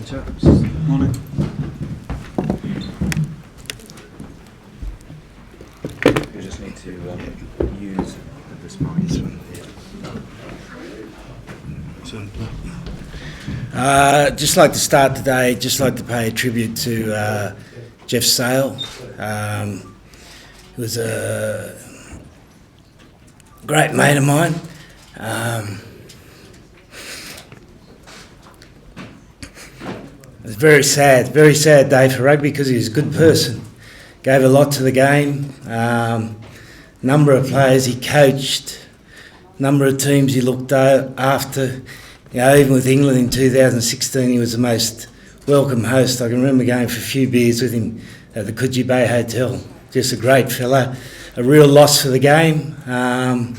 Morning, chaps. Morning. You just need to use this mic. This one. Just like to start today, just like to pay a tribute to Jeff Sale. He was a great mate of mine. It was a very sad day for rugby because he was a good person. Gave a lot to the game. Number of players he coached, number of teams he looked after. You know, even with England in 2016, he was the most welcome host. I can remember going for a few beers with him at the Coogee Bay Hotel. Just a great fella, a real loss for the game. And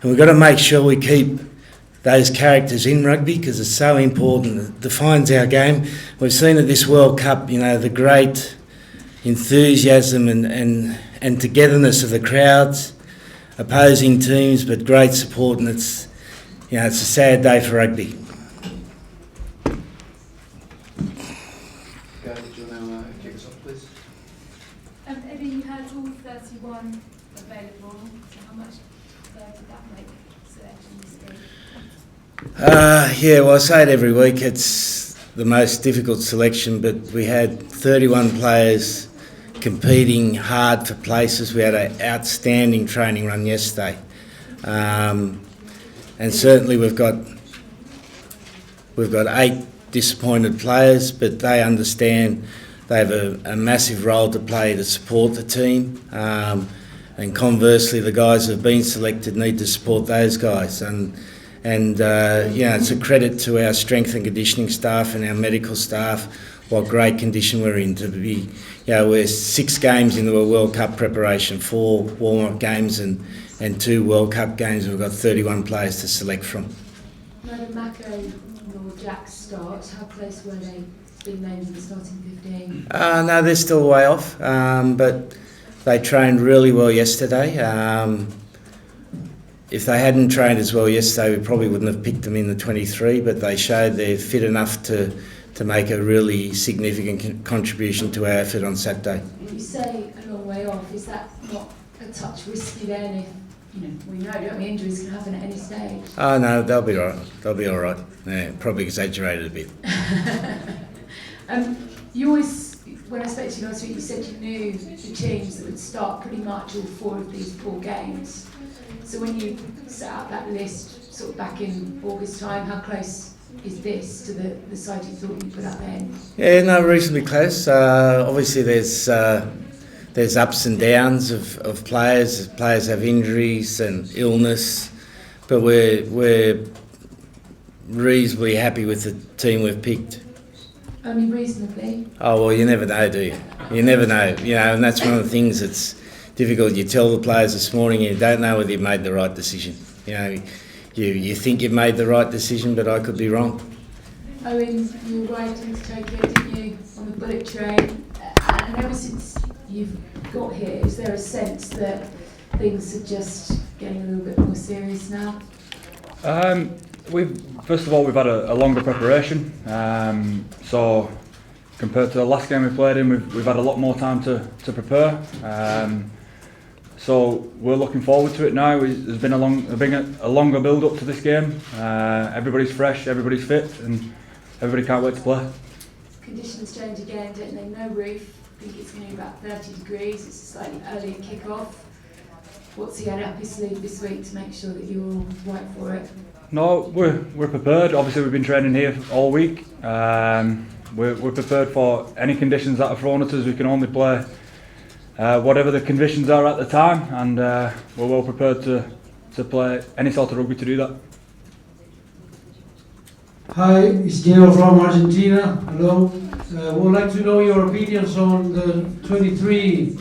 we've got to make sure we keep those characters in rugby because it's so important. It defines our game. We've seen at this World Cup, you know, the great enthusiasm and togetherness of the crowds, opposing teams, but great support, and it's a sad day for rugby. Do you want to kick us off, please? Eddie, you had all 31 available, so how much did that make selection this week? Well, I say it every week, it's the most difficult selection, but we had 31 players competing hard for places. We had an outstanding training run yesterday. And certainly we've got 8 disappointed players, but they understand they have a massive role to play to support the team. And conversely, the guys who have been selected need to support those guys. And it's a credit to our strength and conditioning staff and our medical staff what great condition we're in to be. We're 6 games into a World Cup preparation, 4 warm-up games and 2 World Cup games. We've got 31 players to select from. Neither Mako nor Jack start. How close were they to being named in the starting 15? No, they're still way off, but they trained really well yesterday. If they hadn't trained as well yesterday, we probably wouldn't have picked them in the 23, but they showed they're fit enough to make a really significant contribution to our effort on Saturday. You say a long way off. Is that not a touch risky then? If we know injuries can happen at any stage. Oh no, they'll be all right. They'll be all right. Yeah, probably exaggerated a bit. You always, when I spoke to you last week, you said you knew the teams that would start pretty much all 4 of these 4 games. So when you set out that list, sort of back in August time, how close is this to the side you thought you put up then? Yeah, no, reasonably close. Obviously, there's ups and downs of players. Players have injuries and illness, but we're reasonably happy with the team we've picked. Only reasonably? Oh well, you never know, do you? You never know, and that's one of the things that's difficult. You tell the players this morning you don't know whether you've made the right decision. You think you've made the right decision, but I could be wrong. Owen, you were right into Tokyo, didn't you, on the bullet train? And ever since you've got here, is there a sense that things are just getting a little bit more serious now? First of all, we've had a longer preparation. So compared to the last game we played in, we've had a lot more time to prepare. So we're looking forward to it now. There's been a longer build up to this game. Everybody's fresh, everybody's fit, and everybody can't wait to play. Conditions change again, don't they? No roof. I think it's going to be about 30 degrees. It's a slightly earlier kick-off. What's he had up his sleeve this week to make sure that you're all right for it? No, we're prepared. Obviously, we've been training here all week. We're prepared for any conditions that are thrown at us. We can only play whatever the conditions are at the time, and we're well prepared to play any sort of rugby to do that. Hi, it's Diego from Argentina. Hello. Would like to know your opinions on the 23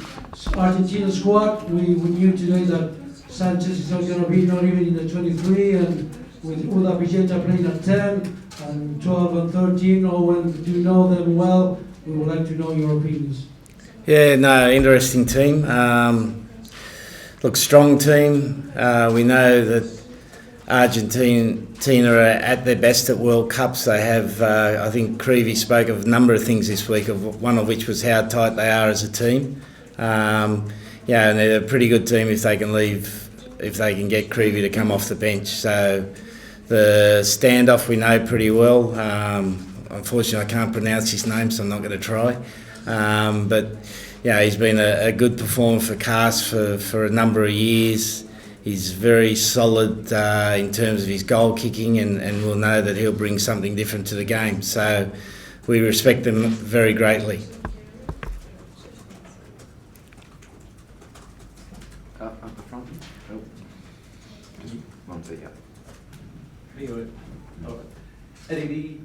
Argentina squad. We knew today that Sanchez is not going to be not even in the 23, and with Uda Pilleta playing at 10 and 12 and 13. Owen, do you know them well? We would like to know your opinions. Yeah, no, interesting team. Look, strong team. We know that Argentina are at their best at World Cups. They have, I think Creevy spoke of a number of things this week, one of which was how tight they are as a team. And they're a pretty good team if they can get Creevy to come off the bench. So the standoff we know pretty well. Unfortunately, I can't pronounce his name, so I'm not going to try. But he's been a good performer for Cast for a number of years. He's very solid in terms of his goal kicking, and we'll know that he'll bring something different to the game. So we respect them very greatly. Up the front. Oh. Just one thing, Eddie,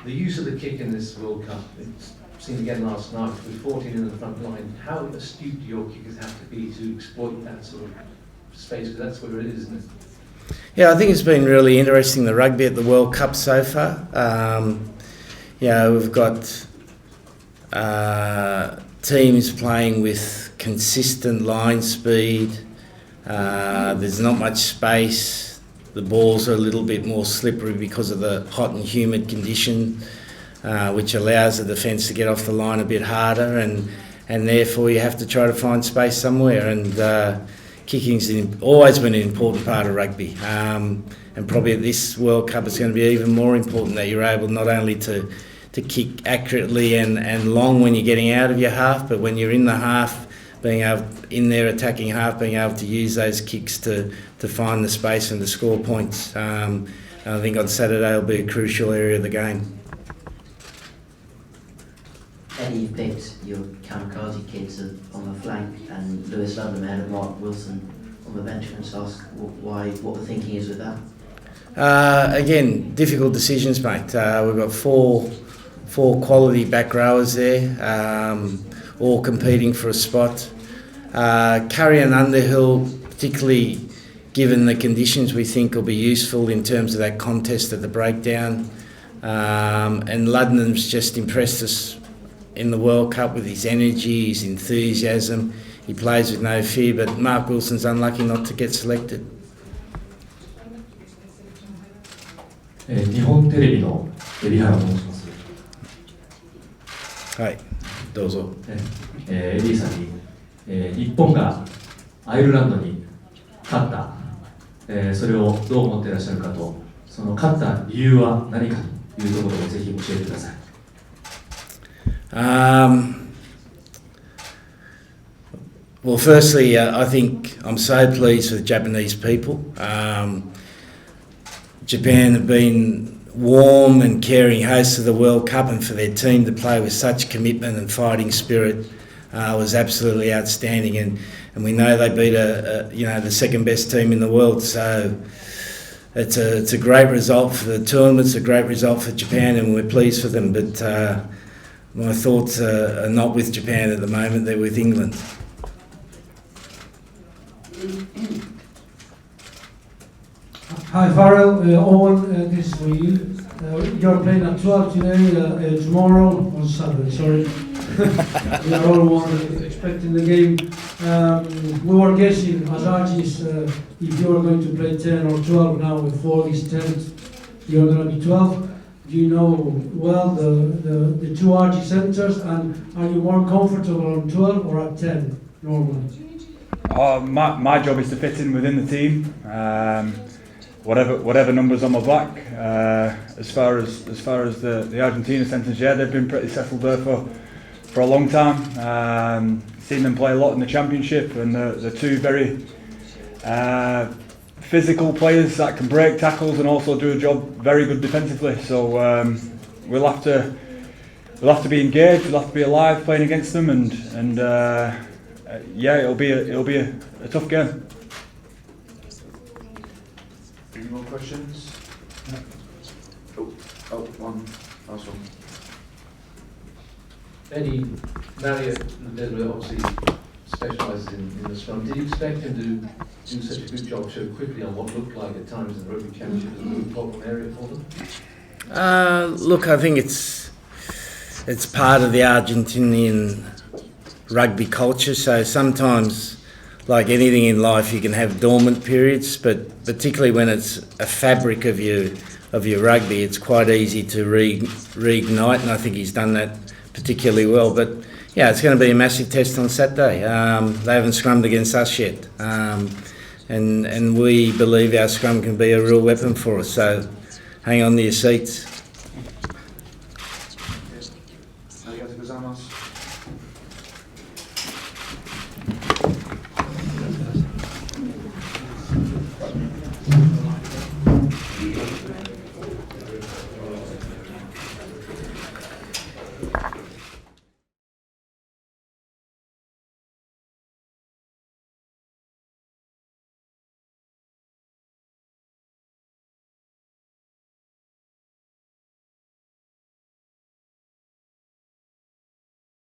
the use of the kick in this World Cup, it's seen again last night with 14 in the front line. How astute do your kickers have to be to exploit that sort of space? Because that's where it is, isn't it? Yeah, I think it's been really interesting, the rugby at the World Cup so far. We've got teams playing with consistent line speed. There's not much space. The balls are a little bit more slippery because of the hot and humid condition, which allows the defence to get off the line a bit harder, and therefore you have to try to find space somewhere. And kicking's always been an important part of rugby, and probably at this World Cup it's going to be even more important that you're able not only to kick accurately and long when you're getting out of your half, but when you're in the half, being able in their attacking half, being able to use those kicks to find the space and to score points. I think on Saturday will be a crucial area of the game. Eddie, you picked your kamikaze kids on the flank, and Lewis London ahead of Mark Wilson on the bench. Can I just ask what the thinking is with that? Again, difficult decisions, mate. We've got four quality back rowers there, all competing for a spot. Curry and Underhill, particularly given the conditions, we think will be useful in terms of that contest at the breakdown. And Luddenham's just impressed us in the World Cup with his energy, his enthusiasm. He plays with no fear, but Mark Wilson's unlucky not to get selected. 日本テレビの海老原と申します。はい、どうぞ。エディさんに、日本がアイルランドに勝った、それをどう思っていらっしゃるかと、その勝った理由は何かというところをぜひ教えてください。Well, firstly, I think I'm so pleased with Japanese people. Japan have been warm and caring hosts of the World Cup, and for their team to play with such commitment and fighting spirit was absolutely outstanding. And we know they beat the second best team in the world. So it's a great result for the tournament. It's a great result for Japan, and we're pleased for them. But my thoughts are not with Japan at the moment. They're with England. Hi Farrell, Owen, this is for you. You're playing at 12 today, tomorrow, on Saturday, sorry. We are all expecting the game. We were guessing as Archies if you were going to play 10 or 12 now with 4 is 10, you're going to be 12. Do you know well the two Archie centres, and are you more comfortable on 12 or at 10 normally? My job is to fit in within the team. Whatever numbers on my back. As far as the Argentina centres, they've been pretty settled there for a long time. Seen them play a lot in the championship, and they're two very physical players that can break tackles and also do a job very good defensively. So we'll have to be engaged. We'll have to be alive playing against them, and it'll be a tough game. Any more questions? One last one. Eddie, Marriott obviously specialises in the scrum. Did you expect him to do such a good job so quickly on what looked like at times in the Rugby Championship as a real problem area for them? Look, I think it's part of the Argentinian rugby culture. So sometimes like anything in life, you can have dormant periods, but particularly when it's a fabric of your rugby, it's quite easy to reignite, and I think he's done that particularly well. But yeah, it's going to be a massive test on Saturday. They haven't scrummed against us yet, and we believe our scrum can be a real weapon for us. So hang on to your seats.